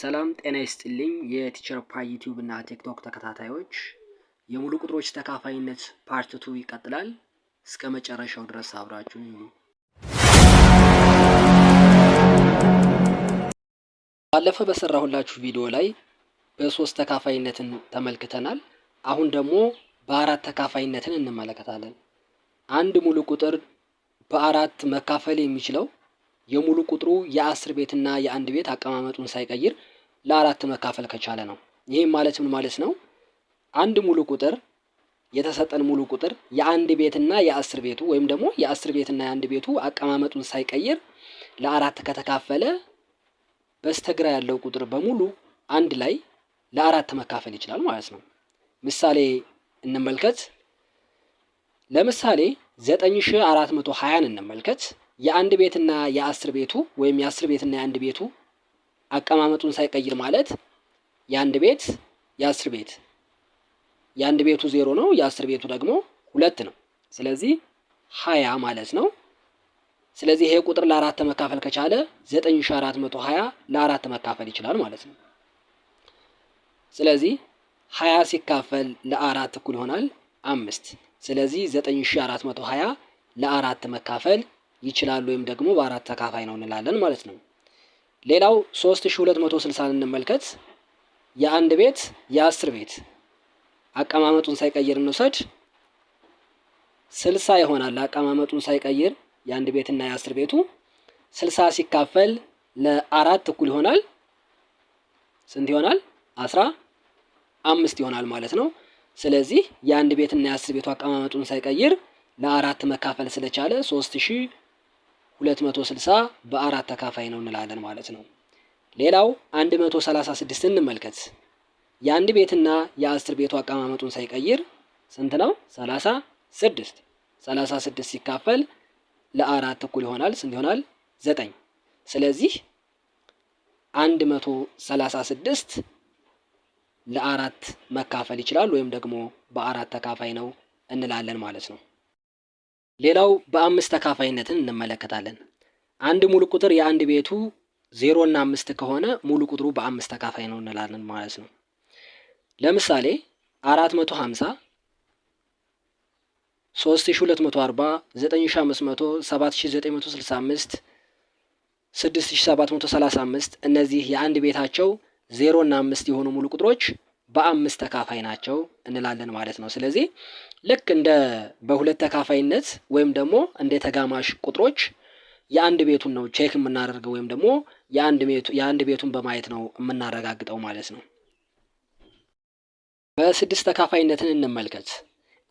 ሰላም ጤና ይስጥልኝ የቲቸር ፓይ ዩቲዩብ እና ቲክቶክ ተከታታዮች የሙሉ ቁጥሮች ተካፋይነት ፓርት 2 ይቀጥላል። እስከ መጨረሻው ድረስ አብራችሁን ሁኑ። ባለፈው በሰራሁላችሁ ቪዲዮ ላይ በሶስት ተካፋይነትን ተመልክተናል። አሁን ደግሞ በአራት ተካፋይነትን እንመለከታለን። አንድ ሙሉ ቁጥር በአራት መካፈል የሚችለው የሙሉ ቁጥሩ የአስር ቤትና የአንድ ቤት አቀማመጡን ሳይቀይር ለአራት መካፈል ከቻለ ነው። ይህም ማለት ምን ማለት ነው? አንድ ሙሉ ቁጥር የተሰጠን ሙሉ ቁጥር የአንድ ቤትና የአስር ቤቱ ወይም ደግሞ የአስር ቤትና የአንድ ቤቱ አቀማመጡን ሳይቀይር ለአራት ከተካፈለ በስተግራ ያለው ቁጥር በሙሉ አንድ ላይ ለአራት መካፈል ይችላል ማለት ነው። ምሳሌ እንመልከት። ለምሳሌ 9420ን እንመልከት። የአንድ ቤትና የአስር ቤቱ ወይም የአስር ቤትና የአንድ ቤቱ አቀማመጡን ሳይቀይር ማለት የአንድ ቤት የአስር ቤት የአንድ ቤቱ 0 ነው፣ የአስር ቤቱ ደግሞ 2 ነው። ስለዚህ 20 ማለት ነው። ስለዚህ ይሄ ቁጥር ለአራት መካፈል ከቻለ 9420 ለአራት መካፈል ይችላል ማለት ነው። ስለዚህ 20 ሲካፈል ለአራት እኩል ይሆናል 5። ስለዚህ 9420 ለአራት መካፈል ይችላል ወይም ደግሞ በአራት ተካፋይ ነው እንላለን ማለት ነው። ሌላው 3260 እንመልከት። የአንድ ቤት የአስር ቤት አቀማመጡን ሳይቀይር እንውሰድ። 60 ይሆናል። አቀማመጡን ሳይቀይር የአንድ ቤትና የአስር ቤቱ 60 ሲካፈል ለአራት እኩል ይሆናል ስንት ይሆናል? 15 ይሆናል ማለት ነው። ስለዚህ የአንድ ቤትና የአስር ቤቱ አቀማመጡን ሳይቀይር ለአራት መካፈል ስለቻለ 3260 በአራት ተካፋይ ነው እንላለን ማለት ነው። ሌላው 136 እንመልከት። የአንድ ቤትና የአስር ቤቱ አቀማመጡን ሳይቀይር ስንት ነው? 36። 36 ሲካፈል ለአራት እኩል ይሆናል ስንት ይሆናል? 9። ስለዚህ 136 ለአራት መካፈል ይችላል ወይም ደግሞ በአራት ተካፋይ ነው እንላለን ማለት ነው። ሌላው በአምስት ተካፋይነትን እንመለከታለን። አንድ ሙሉ ቁጥር የአንድ ቤቱ 0 እና 5 ከሆነ ሙሉ ቁጥሩ በአምስት ተካፋይ ነው እንላለን ማለት ነው። ለምሳሌ 450 3240 9500 7965 6735 እነዚህ የአንድ ቤታቸው 0 እና 5 የሆኑ ሙሉ ቁጥሮች በአምስት ተካፋይ ናቸው እንላለን ማለት ነው። ስለዚህ ልክ እንደ በሁለት ተካፋይነት ወይም ደግሞ እንደ ተጋማሽ ቁጥሮች የአንድ ቤቱን ነው ቼክ የምናደርገው ወይም ደግሞ የአንድ ቤቱን በማየት ነው የምናረጋግጠው ማለት ነው። በስድስት ተካፋይነትን እንመልከት።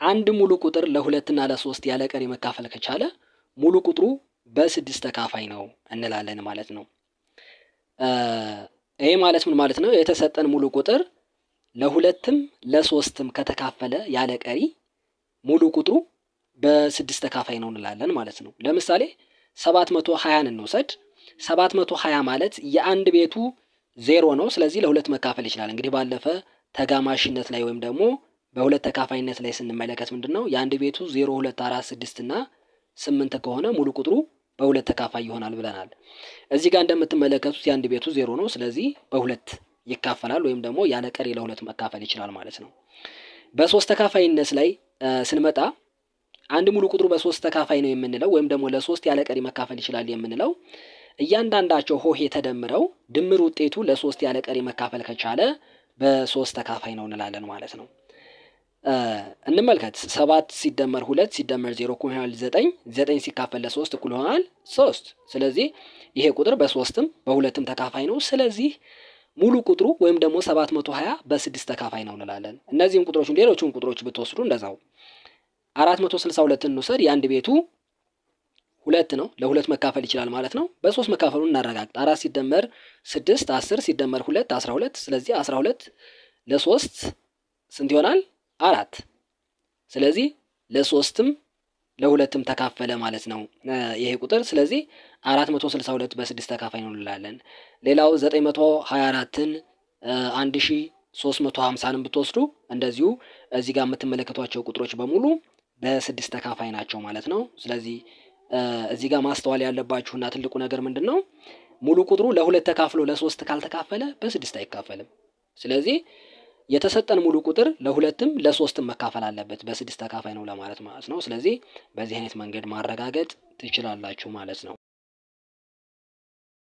አንድ ሙሉ ቁጥር ለሁለትና ለሶስት ያለ ቀሪ መካፈል ከቻለ ሙሉ ቁጥሩ በስድስት ተካፋይ ነው እንላለን ማለት ነው። ይሄ ማለት ምን ማለት ነው? የተሰጠን ሙሉ ቁጥር ለሁለትም ለሶስትም ከተካፈለ ያለ ቀሪ ሙሉ ቁጥሩ በስድስት ተካፋይ ነው እንላለን ማለት ነው። ለምሳሌ 720ን እንውሰድ። 720 ማለት የአንድ ቤቱ 0 ነው። ስለዚህ ለሁለት መካፈል ይችላል። እንግዲህ ባለፈ ተጋማሽነት ላይ ወይም ደግሞ በሁለት ተካፋይነት ላይ ስንመለከት ምንድነው የአንድ ቤቱ 0 2 4 6 እና 8 ከሆነ ሙሉ ቁጥሩ በሁለት ተካፋይ ይሆናል ብለናል። እዚህ ጋር እንደምትመለከቱት የአንድ ቤቱ 0 ነው። ስለዚህ በሁለት ይካፈላል ወይም ደግሞ ያለ ቀሪ ለሁለት መካፈል ይችላል ማለት ነው። በሶስት ተካፋይነት ላይ ስንመጣ አንድ ሙሉ ቁጥሩ በሶስት ተካፋይ ነው የምንለው ወይም ደግሞ ለሶስት ያለ ቀሪ መካፈል ይችላል የምንለው እያንዳንዳቸው ሆሄ ተደምረው ድምር ውጤቱ ለሶስት ያለ ቀሪ መካፈል ከቻለ በሶስት ተካፋይ ነው እንላለን ማለት ነው። እንመልከት። 7 ሲደመር 2 ሲደመር 0 እኩል ይሆናል 9። 9 ሲካፈል ለ3 እኩል ይሆናል 3። ስለዚህ ይሄ ቁጥር በሶስትም በሁለትም ተካፋይ ነው። ስለዚህ ሙሉ ቁጥሩ ወይም ደግሞ 720 በስድስት ተካፋይ ነው እንላለን። እነዚህም ቁጥሮች ሌሎቹን ቁጥሮች ብትወስዱ እንደዛው 462 እንውሰድ። የአንድ ቤቱ 2 ነው። ለሁለት መካፈል ይችላል ማለት ነው። በሶስት መካፈሉን እናረጋግጥ። 4 ሲደመር 6 10 ሲደመር 2 12። ስለዚህ 12 ለሶስት ስንት ይሆናል? 4። ስለዚህ ለሶስትም ለሁለትም ተካፈለ ማለት ነው ይሄ ቁጥር። ስለዚህ 462 በስድስት ተካፋይ ነው እንላለን። ሌላው 924ን 1350ን ብትወስዱ እንደዚሁ እዚህ ጋር የምትመለከቷቸው ቁጥሮች በሙሉ በስድስት ተካፋይ ናቸው ማለት ነው። ስለዚህ እዚህ ጋር ማስተዋል ያለባችሁና ትልቁ ነገር ምንድነው? ሙሉ ቁጥሩ ለ2 ተካፍሎ ለ3 ካልተካፈለ በ6 አይካፈልም። ስለዚህ የተሰጠን ሙሉ ቁጥር ለ2ም ለ3ም መካፈል አለበት፣ በ6 ተካፋይ ነው ለማለት ማለት ነው። ስለዚህ በዚህ አይነት መንገድ ማረጋገጥ ትችላላችሁ ማለት ነው።